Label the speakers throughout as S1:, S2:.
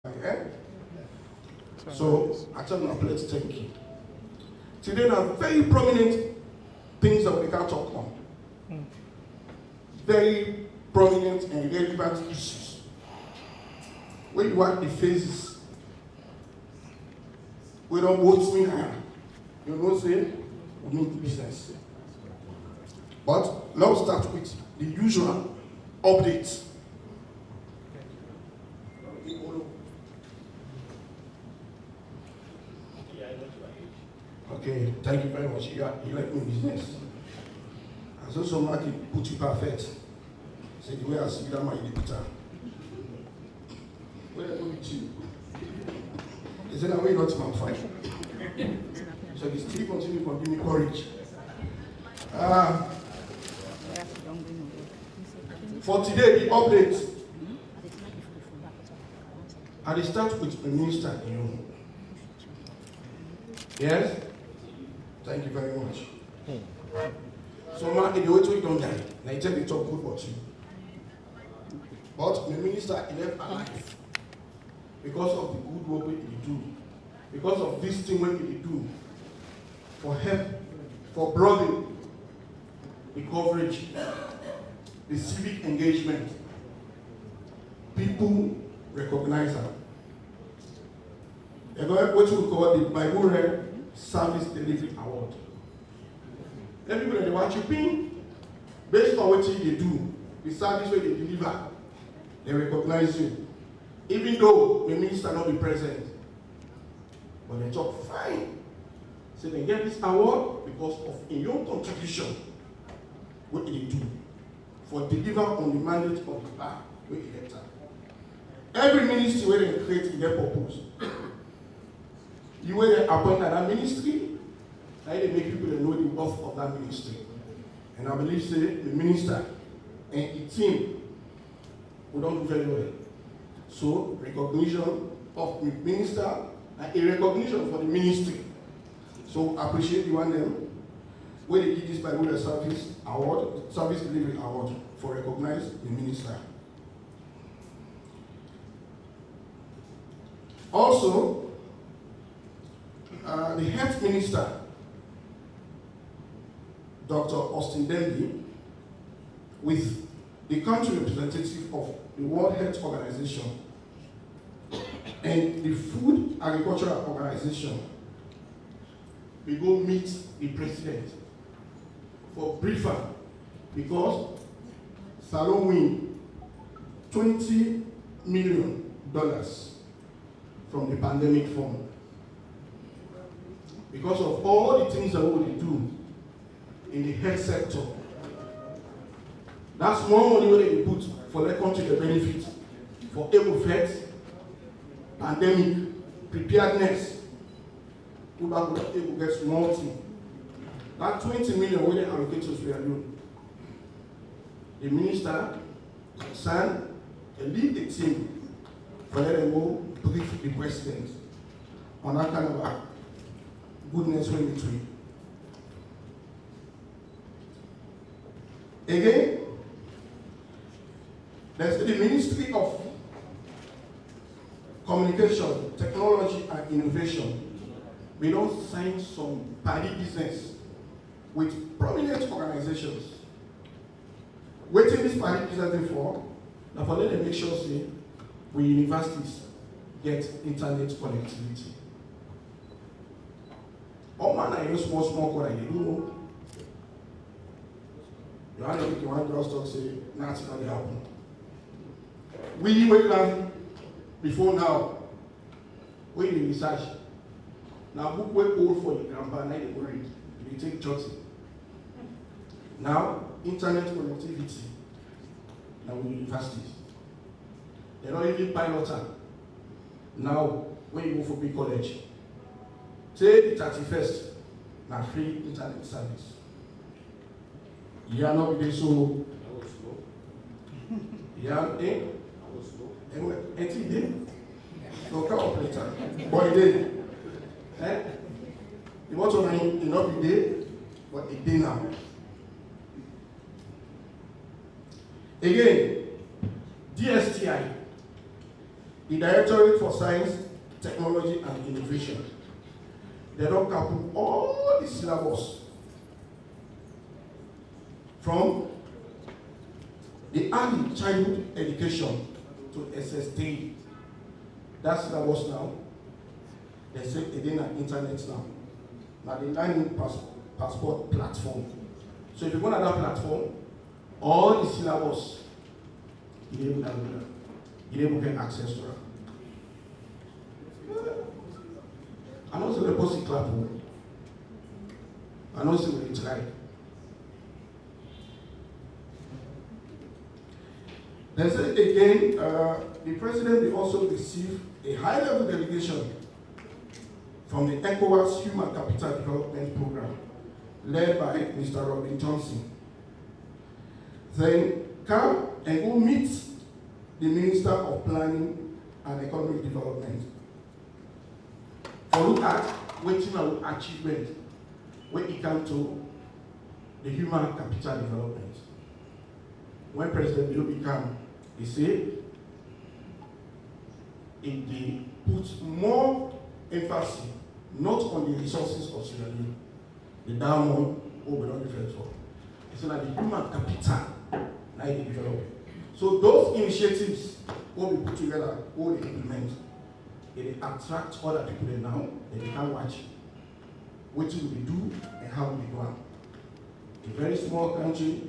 S1: Eh? So I tell them, let's thank you. Today, there are very prominent things that we can talk on. Very prominent and relevant issues. When you want the phases, we don't vote me now. You know, say, we need business. But let's start with the usual updates. Okay, thank you very much. You like me business. As also somebody put you perfect. Say the way I see that my editor. Where I go with you? He said, I'm not my fight. So he still continue to give me courage. For today, the update. I will start with the minister. Yes? Thank you very much. So, man, in the way to you don't die, now you tell me talk good about you. But the minister he left alive because of the good work he do, because of this thing what he do for help, for broadening the coverage, the civic engagement. People recognize her. They're going what we call the Bible Service Delivery Award. Everybody they watch you pin based on what they do, the service where they deliver, they recognize you. Even though the minister not be present. But they talk fine. So they get this award because of a young contribution what they do for deliver on the mandate of the bar where they get that. Every ministry where they create their purpose. You were appointed that ministry, and they make people know the worth of that ministry. And I believe say the minister and the team will don't do very well. So recognition of the minister and a recognition for the ministry. So I appreciate you and them when they give this Bible Service Award, Service Delivery Award for recognize the minister. Also, the health minister, Dr. Austin Denby, with the country representative of the World Health Organization and the Food Agricultural Organization, we go meet the president for briefer because Salon win $20 million from the pandemic fund. Because of all the things that we do in the health sector. That's more money where they put for the country to benefit for able effects, pandemic, preparedness. People will get small thing. That 20 million where they allocate to we are doing. The minister concerned and lead the team for them to go brief the president on that kind of goodness in between. Again, there's the Ministry of Communication, Technology and Innovation. We don't sign some party business with prominent organizations. Waiting this party business for, now for them to make sure say we universities get internet connectivity. All man I use small code I do know. You want to make one girl talk say nothing not happen. We wait learn before now. We the research. Now book way old for the grandpa, now they worried. You take 30. Now internet connectivity. Now with universities. They don't even pilot them. Now when you go for big college. Say the 31st, now free internet service. You are not be so. You are a day. So come up later. But a day. You want to know not be day, but a day now. Again, DSTI the Directorate for Science, Technology and Innovation. They don't couple all the syllabus from the early childhood education to SS3. That syllabus now, they say again on internet now. Now the learning passport platform. So if you go on that platform, all the syllabus, you able to get access to it. I know the post clap. I know we try. Then say again, the president will also receive a high-level delegation from the ECOWAS Human Capital Development Program, led by Mr. Robin Johnson. Then come and go meet the Minister of Planning and Economic Development for look at waiting our achievement when it comes to the human capital development. When President Leone became, he said, it puts more emphasis not on the resources of Sierra Leone, the diamond, what we don't refer to. It's not the human capital that they develop. So those initiatives will be put together, will be implemented. It attracts other people there now, they can watch what will we do and how we go on. A very small country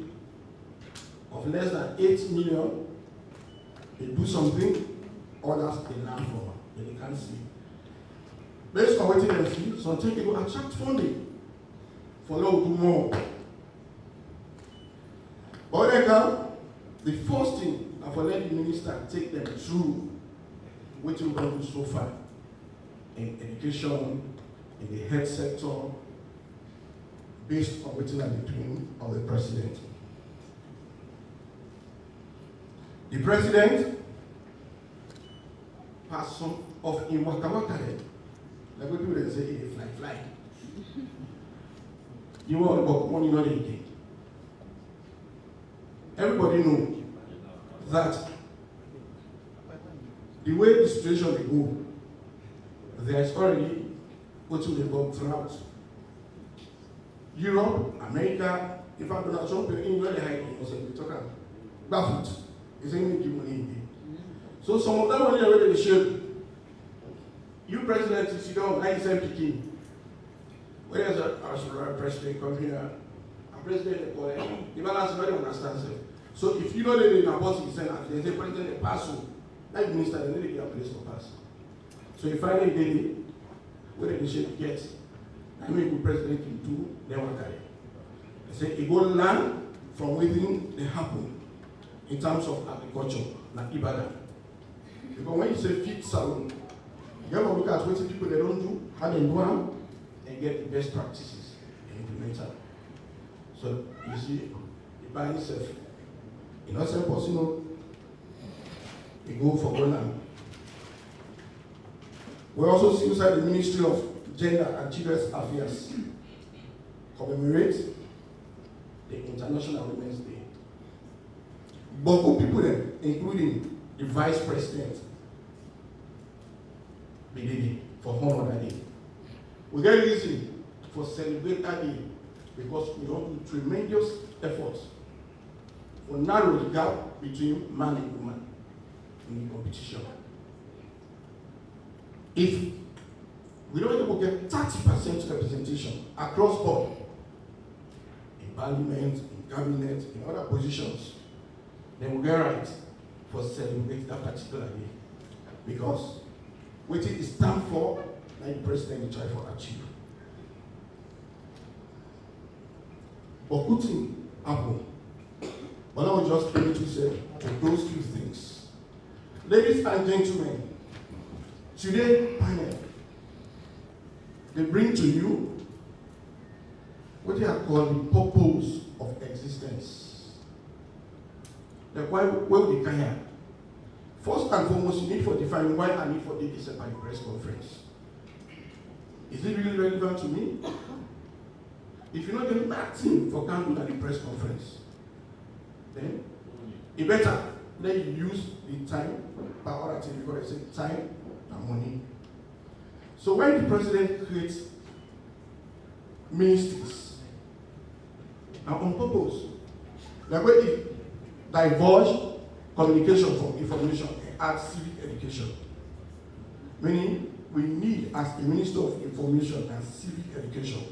S1: of less than 8 million, they do something, others they learn from, they can't see. Based on what they see, sometimes they will attract funding for them to do more. But then now, the first thing, I will let the minister take them through what we've done so far in education, in the health sector, based on what they're doing of the president. The president has some of in waka like what people say, hey, fly. You want about money, not anything. Everybody knows that the way the situation will go, there is already what will go throughout Europe, America. If I don't jump in where they hide, we talk about baffled. It's only give money. So some of them are already shared. You president, you sit down, 97 Peking. Whereas our president come here, a president, the balance nobody understands it. So if you know that in a boss is saying, there's a president, a pass, like minister, they need to get a place for pass. So if I need daily, what they should get, I mean, the president can do, then what carry. I say, it go learn from within the happen in terms of agriculture, like Ibadan. Because when you say feed salon, you have to look at what people they don't do, how they do them, and get the best practices and implement them. So you see, the buying self, innocent person, they go for Golan. We also see inside the Ministry of Gender and Children's Affairs commemorate the International Women's Day. But good people there, including the Vice President, Bididi, for honor that day. We get reason for celebrate that day because we don't do tremendous efforts for narrow the gap between man and woman in the competition. If we don't able to get 30% representation across board, in parliament, in cabinet, in other positions, then we get right for celebrating that particular day. Because what it stands for, like the president try to achieve. But putting Apple, but I will just trying to say those two things. Ladies and gentlemen, today panel, they bring to you what they are called the purpose of existence. Like why we can here. First and foremost, you need to define why I need for this at the press conference. Is it really relevant to me? If you're not getting nothing for Campbell at the press conference, then it better let you use the time, by other things, because they say time and money. So when the president creates ministries, and on purpose, they're going to divulge communication from information and add civic education. Meaning, we need, as a Minister of Information and Civic Education,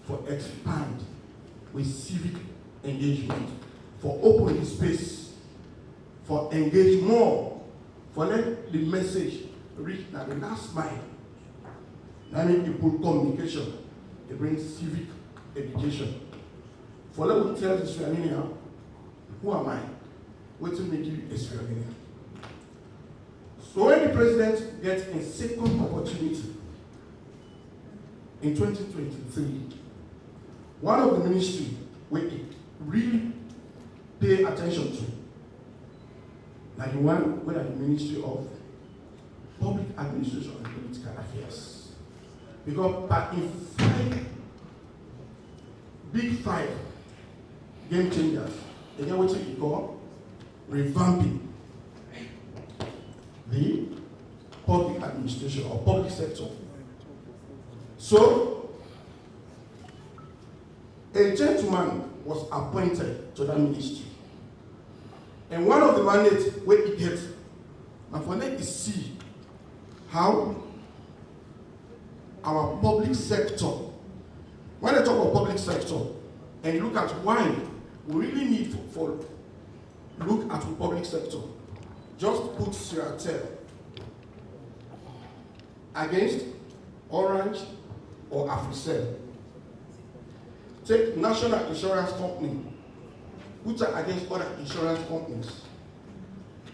S1: for expand with civic engagement, for open space, for engage more, for let the message reach at the last mile. I mean, people communication, they bring civic education. For let me tell the Israelian, who am I? What to make you Israelian? So when the president gets a second opportunity in 2023, one of the ministries where he really pay attention to, like the one where the Ministry of Public Administration and Political Affairs. Because back in five game changers, they get what you call revamping the public administration or public sector. So, a gentleman was appointed to that ministry. And one of the mandates where he gets, and for them to see how our public sector, when I talk about public sector, and you look at why we really need for look at the public sector, just put Siratel against Orange or Africell. Take National Insurance Company, put her against other insurance companies.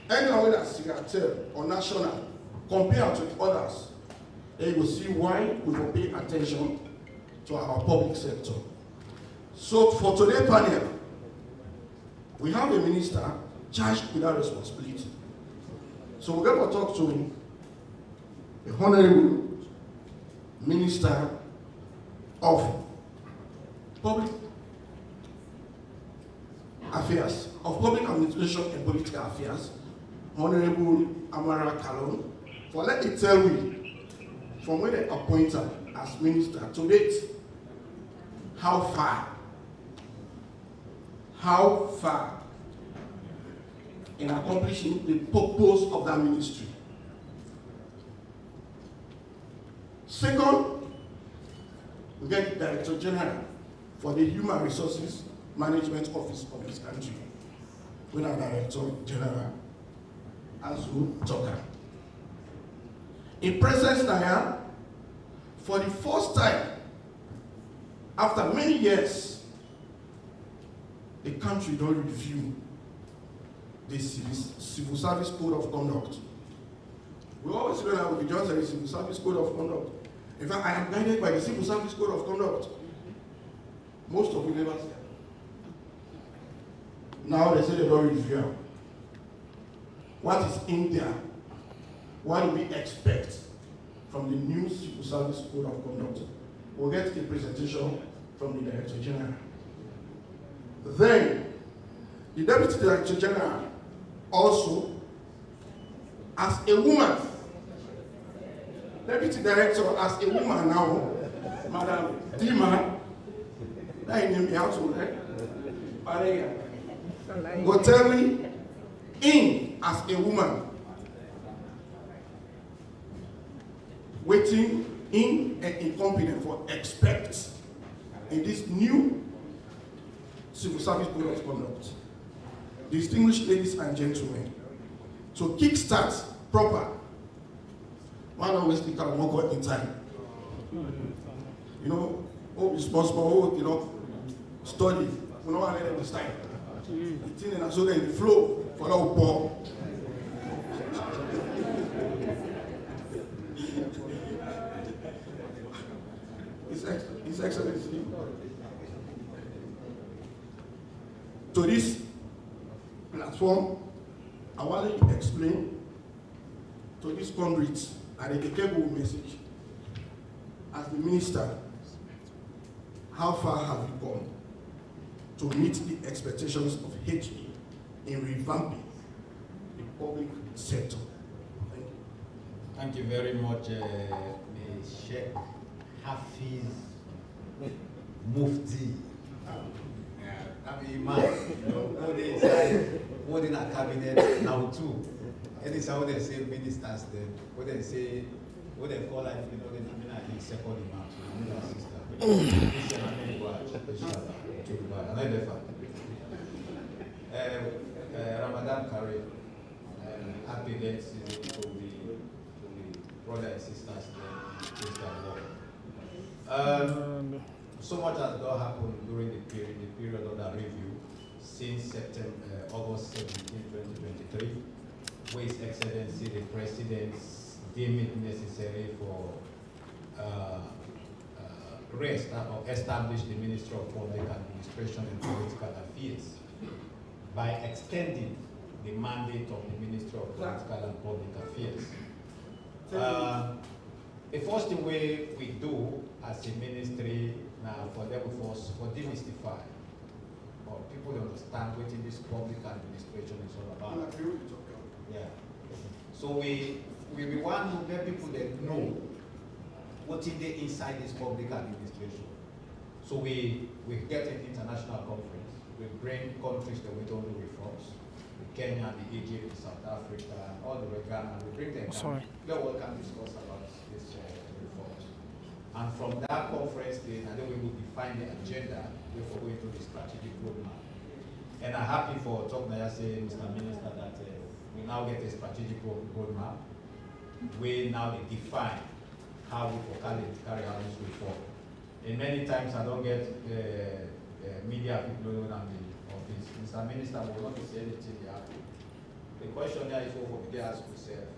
S1: Anyone with Siratel or National, compare to others, and you will see why we will pay attention to our public sector. So for today's panel, we have a minister charged with that responsibility. So we're going to talk to the Honorable Minister of Public Affairs, of Public Administration and Political Affairs, Honorable Amara Kalon, for let me tell you, from when they appointed her as minister to date, how far in accomplishing the purpose of that ministry. Second, we get the Director General for the Human Resources Management Office of this country, with our Director General, Azu Toka. In presence now, for the first time, after many years, the country don't review the Civil Service Code of Conduct. We always learn that we just say the Civil Service Code of Conduct. In fact, I am guided by the Civil Service Code of Conduct. Most of you never say. Now they say they don't review. What is in there? What do we expect from the new Civil Service Code of Conduct? We'll get a presentation from the Director General. Then, the Deputy Director General also, as a woman, Deputy Director as a woman now, Madam Dima, that name me out will tell me, in as a woman, waiting in and incompetent for expect in this new Civil Service Code of Conduct. Distinguished ladies and gentlemen, to kickstart proper, one always think I'll work in time. You know, responsible, study, we don't want to let them time. The thing and so then the flow for our ball. His Excellency, to this platform, I want to explain to this conduit and a capable message as the minister, how far have we gone to meet the expectations of HE in revamping public sector.
S2: Thank you very much, Sheikh Hafiz Mufti. I mean, man, all they inside, holding a cabinet now too. And it's how they say ministers then, what they say, what they call like, you know, they mean I think second imam, I mean sister. Ramadan Kareem, happy day to the brother and sisters there. So much has not happened during the period of that review since August 17, 2023, where His Excellency the President deemed it necessary for establish the Ministry of Public Administration and Political Affairs by extending the mandate of the Ministry of Political and Public Affairs. The first thing we do as a ministry now for demystify, or people understand what this public administration is all about. Yeah. So we want to let people that know what is the inside this public administration. So we get an international conference. We bring countries that we don't do reforms. The Kenya, the Egypt, the South Africa, all the way Ghana. We bring them down. They all can discuss about this reforms. And from that conference, then we will define the agenda before going to the strategic roadmap. And I'm happy for Toknaya saying, Mr. Minister, that we now get a strategic roadmap. We now define how we can carry out this reform. And many times I don't get media people in the office. Mr. Minister, we will not say anything here. The question here is what we ask ourselves.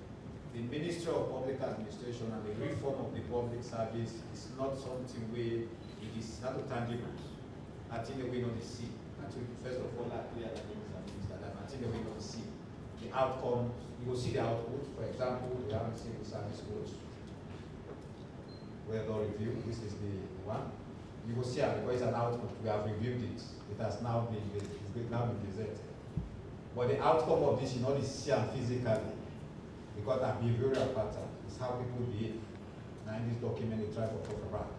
S2: The Ministry of Public Administration and the reform of the public service is not something where it is not tangible. I think that we don't see. First of all, I clear that Mr. Minister, that I think that we don't see the outcome. You will see the output. For example, we haven't seen the service codes. We have not reviewed. This is the one. You will see it because it's an output. We have reviewed it. It has now been presented. But the outcome of this, you know, is seen physically. Because that behavioral pattern is how people behave. Now in this document, they try to talk about.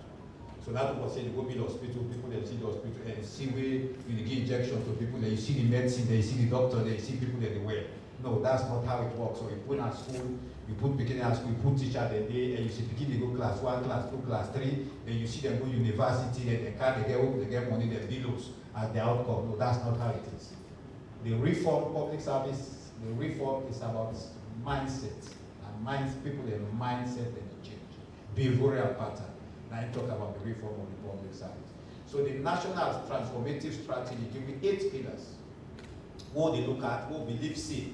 S2: So that was saying, you go to the hospital, people they see the hospital, and see where you give injection to people, then you see the medicine, then you see the doctor, then you see people that they wear. No, that's not how it works. So you put at school, you put beginning at school, you put teacher the day, and you see beginning they go class 1, class 2, class 3, then you see them go university, and they get money, they bills as the outcome. No, that's not how it is. The reform, public service, the reform is about mindset, and people their mindset and change, behavioral pattern. Now I talk about the reform of the public service. So the national transformative strategy give me 8 pillars. What they look at, what believe see.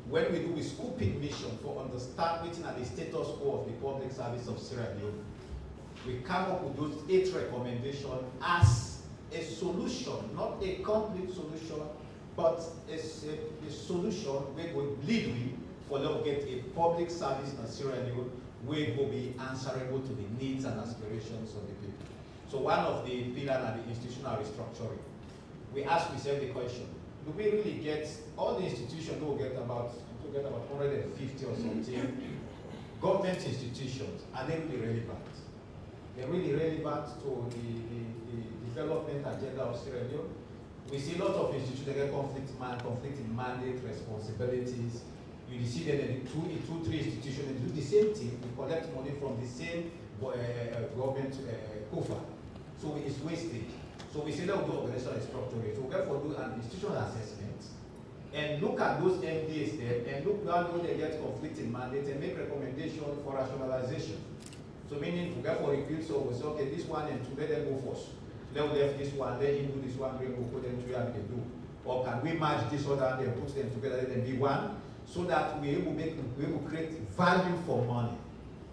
S2: When we do a scoping mission for understanding the status quo of the public service of Sierra Leone, we come up with those 8 recommendations as a solution, not a complete solution, but a solution where we lead with for them to get a public service in Sierra Leone where will be answerable to the needs and aspirations of the people. So one of the pillars are the institutional restructuring. We ask ourselves the question, do we really get, all the institutions will get about 150 or something, government institutions, are they really relevant? They're really relevant to the development agenda of Sierra Leone. We see a lot of institutions that get conflicting mandate, responsibilities. You see that in two, 3 institutions, they do the same thing, we collect money from the same government COFA. So it's wastage. So we say let's do organizational structure. So therefore do an institutional assessment and look at those MDAs there and look how they get conflicting mandates and make recommendations for rationalization. So meaning therefore repeal, so we say okay, this one and 2, let them go first. Let left this one, let him do this one, we'll put them 3 and they do. Or can we merge this other and then put them together, let them be one? So that we able to create value for money.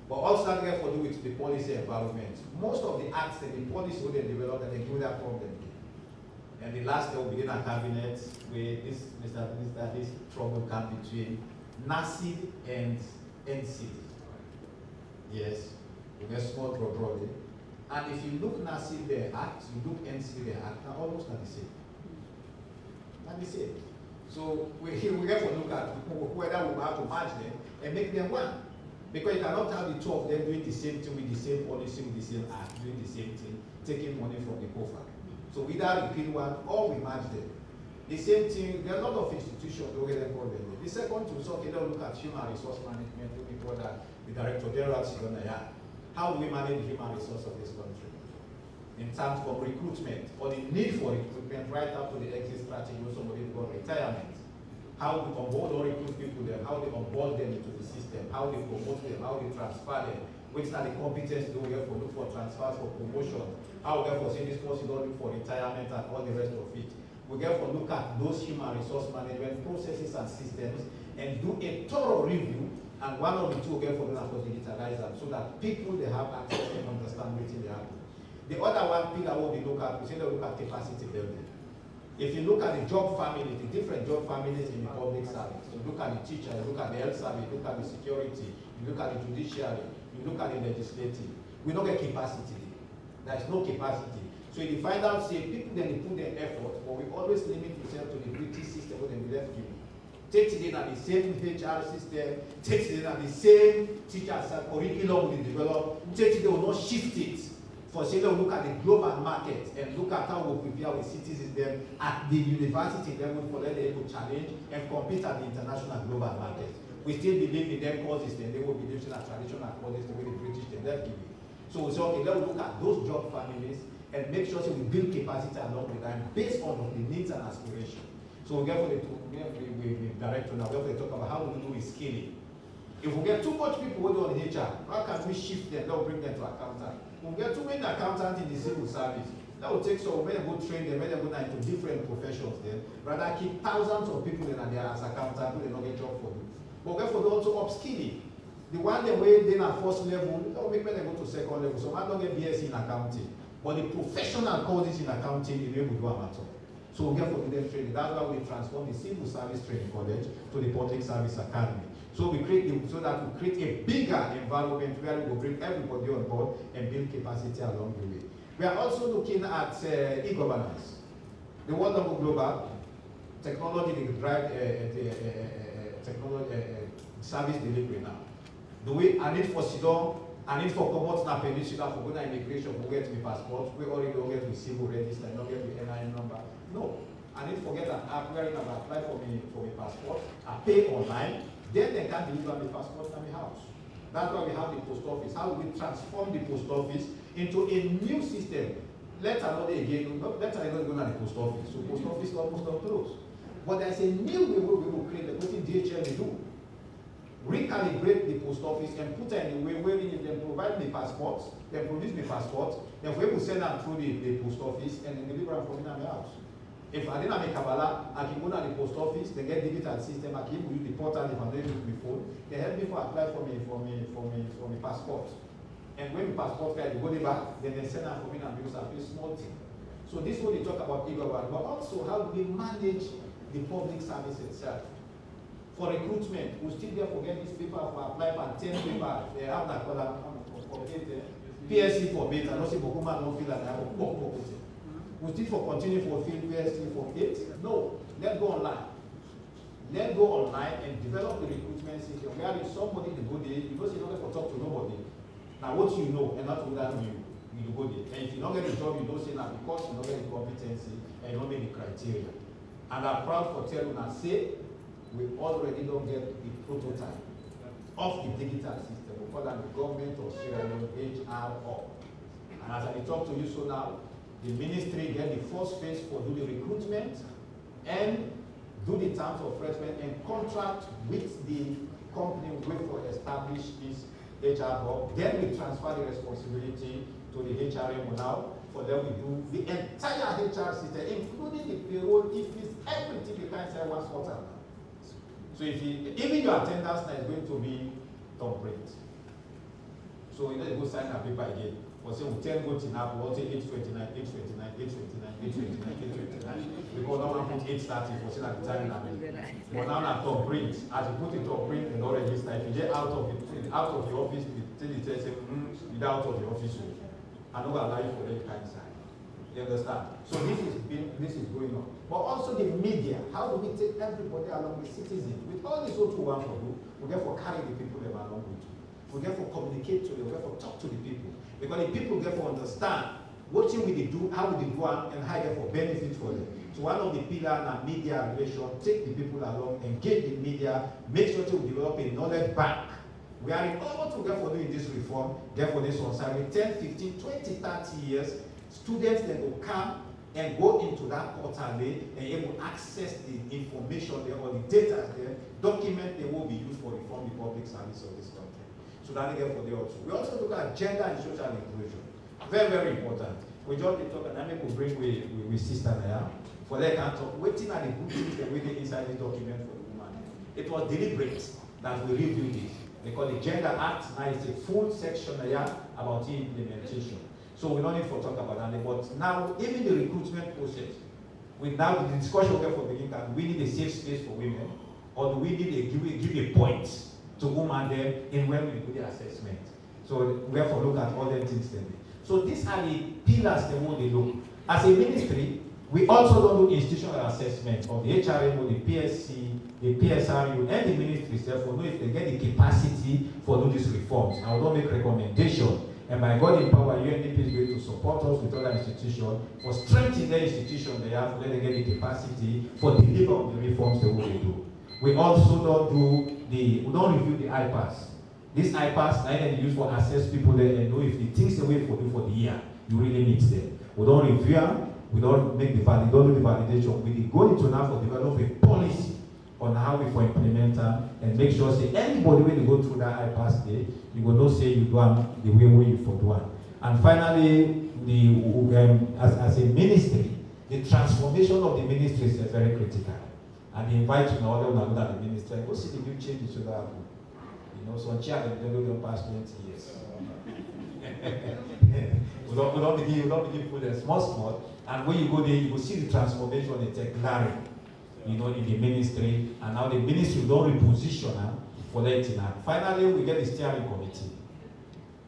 S2: But also that therefore do with the policy environment. Most of the acts and the policy they develop and they do that problem. And the last day will begin a cabinet where this trouble come between NACID and NCD. Yes, we get small broadly. And if you look NACID their act, you look NCD their act, they're almost not the same. Not the same. So we have to look at whether we have to match them and make them one. Because you cannot have the two of them doing the same thing with the same policy, with the same act, doing the same thing, taking money from the COFA. So either we create one or we match them. The same thing, there are a lot of institutions where they call them. The second to so look at human resource management, we call that the Director General Sidonaya. How do we manage the human resource of this country? In terms of recruitment or the need for recruitment right up to the exit strategy, somebody called retirement. How we onboard or recruit people them, how they onboard them into the system, how they promote them, how they transfer them, which are the competence do we have to look for transfers for promotion, how we have to say this person don't look for retirement and all the rest of it. We have to look at those human resource management processes and systems and do a thorough review, and one of the two we have to digitalize them so that people they have access and understand what they have. The other one pillar what we look at, we say they look at capacity building. If you look at the job family, the different job families in the public service, you look at the teacher, you look at the health service, you look at the security, you look at the judiciary, you look at the legislative, we don't get capacity. There is no capacity. So if you find out, say, people then they put their effort, but we always limit ourselves to the British system when we left you. Takes it in at the same HR system, takes it in at the same teacher curriculum we develop, takes it, they will not shift it. For say, look at the global market and look at how we prepare with citizens them at the university level for them to challenge and compete at the international global market. We still believe in them courses, then they will believe in a traditional courses the way the British they left give it. So we say, okay, let's look at those job families and make sure we build capacity along with them based on the needs and aspirations. So we get for the director now, we have to talk about how do we do with scaling. If we get too much people who do on HR, how can we shift them, that will bring them to accountant? We get too many accountants in the civil service. That will take so many go train them, many go into different professions then. Rather keep thousands of people in there as accountants who they not get job for you. But therefore also upskilling. The one they way then at first level, that will make them go to second level. So I don't get BSc in accounting. But the professional courses in accounting, they will do a matter. So we get for them training. That's why we transform the civil service training college to the public service academy. So we create so that we create a bigger environment where we will bring everybody on board and build capacity along the way. We are also looking at e-governance. The world of global technology will drive technology service delivery now. The way I need for Sidon, I need for commodities na peninsula for going to immigration, for get my passport, we already don't get with civil register, don't get with NIN number. No. I need to get an app where I apply for my passport, I pay online, then they can deliver my passport to my house. That's why we have the post office. How do we transform the post office into a new system? Let's another again, let's another go to the post office. So post office is almost closed. But there's a new way we will create the what DHL will do. Recalibrate the post office and put it in a way where if they provide me passports, they produce me passports, then we will send them through the post office and then deliver them for me to my house. If I didn't have a Kabbalah, I can go to the post office, they get digital system, I can use the portal if I'm doing it before. They help me to apply for my passport. And when my passport card, they go back, then they send them for me and use a very small thing. So this is what they talk about e-government, but also how do we manage the public service itself. For recruitment, we still there forget these people who apply for 10 papers. They have that PSC for beta, not say Bokuma don't feel like they have a poor. We still for continue for field PSC for 8? No, let's go online. Let's go online and develop the recruitment system. Where if somebody in the good day, you don't say don't for talk to nobody. Now what you know and not without you go there. And if you don't get the job, you don't say now because you don't get the competency and you don't meet the criteria. And I'm proud for telling and say we already don't get the prototype of the digital system. We call that the government of Sierra Leone HR. And as I talk to you so now, the ministry get the first phase for do the recruitment and do the terms of reference and contract with the company wait for establish this HR hub. Then we transfer the responsibility to the HRM now. For them we do the entire HR system, including the payroll, if it's everything you can say one quarter. So if even your attendance now is going to be thumbprint. So you know you go sign a paper again. For say we 10 go to now, we'll say 829, 829, 829, 829, 829. Because now I put 830 for saying at the time now. But now na thumbprint. As you put it thumbprint and not register, if you get out of the office, till it says you're out of the office. I don't allow you for any kind of sign. You understand? So this is going on. But also the media. How do we take everybody along with citizens? With all this what we want to do, we get for carry the people them along with you. We get for communicate to them, we get for talk to the people. Because the people get for understand what thing we do, how we do, and how they for benefit for them. So one of the pillars in media relation, take the people along, engage the media, make sure to develop a knowledge bank. We are in all what we get for doing this reform, get for this one, 10, 15, 20, 30 years, students that will come and go into that portal there and able to access the information there or the data there, document they will be used for reform the public service of this country. So that they get for there also. We also look at gender and social inclusion. Very, very important. We just talk and I make we bring with sister there. For they can talk, waiting at the good things that we did inside this document for the woman. It was deliberate that we review this. Because the Gender Act now is a full section there about the implementation. So we don't need to talk about that. But now, even the recruitment process, with now the discussion we for beginning, we need a safe space for women, or do we need to give a point to women there in when we do the assessment? So we have to look at all the things then. So these are the pillars that we look. As a ministry, we also don't do institutional assessment of the HRMO, the PSC, the PSRU, and the ministry itself for know if they get the capacity for do these reforms. I will not make recommendation. And by God in power, UNDP is going to support us with other institutions for strengthening the institution they have, let them get the capacity for deliver on the reforms they will do. We also we don't review the IPAS. This IPAS, I can use for assess people there and know if the things they wait for you for the year, you really need them. We don't review them. We don't make the don't do the validation. We go into now for develop a policy on how we for implement them and make sure say anybody when you go through that IPAS day, you will not say you do them the way you for do them. And finally, as a ministry, the transformation of the ministry is very critical. And they invite you now that the ministry go see the new changes should happen. You know, so chair they don't do the past 20 years. we don't begin put them small. And when you go there, you will see the transformation in technology, you know, in the ministry. And now the ministry don't reposition for that. Finally, we get the steering committee.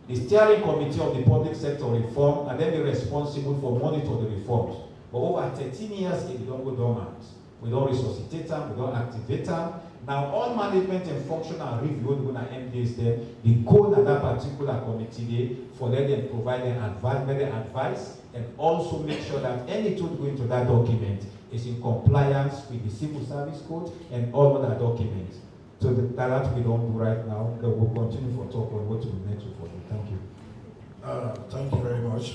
S2: The steering committee of the public sector reform, and then be responsible for monitor the reforms. But over 13 years, it don't go dormant. We don't resuscitate them, we don't activate them. Now, all management and functional review, we're going to end this there. The code of that particular committee there for them to provide them advice, and also make sure that any tool going to that document is in compliance with the civil service code and all other documents. So that we don't do right now. That we'll continue for talk on what to do next for you. Thank you.
S1: Thank you very much.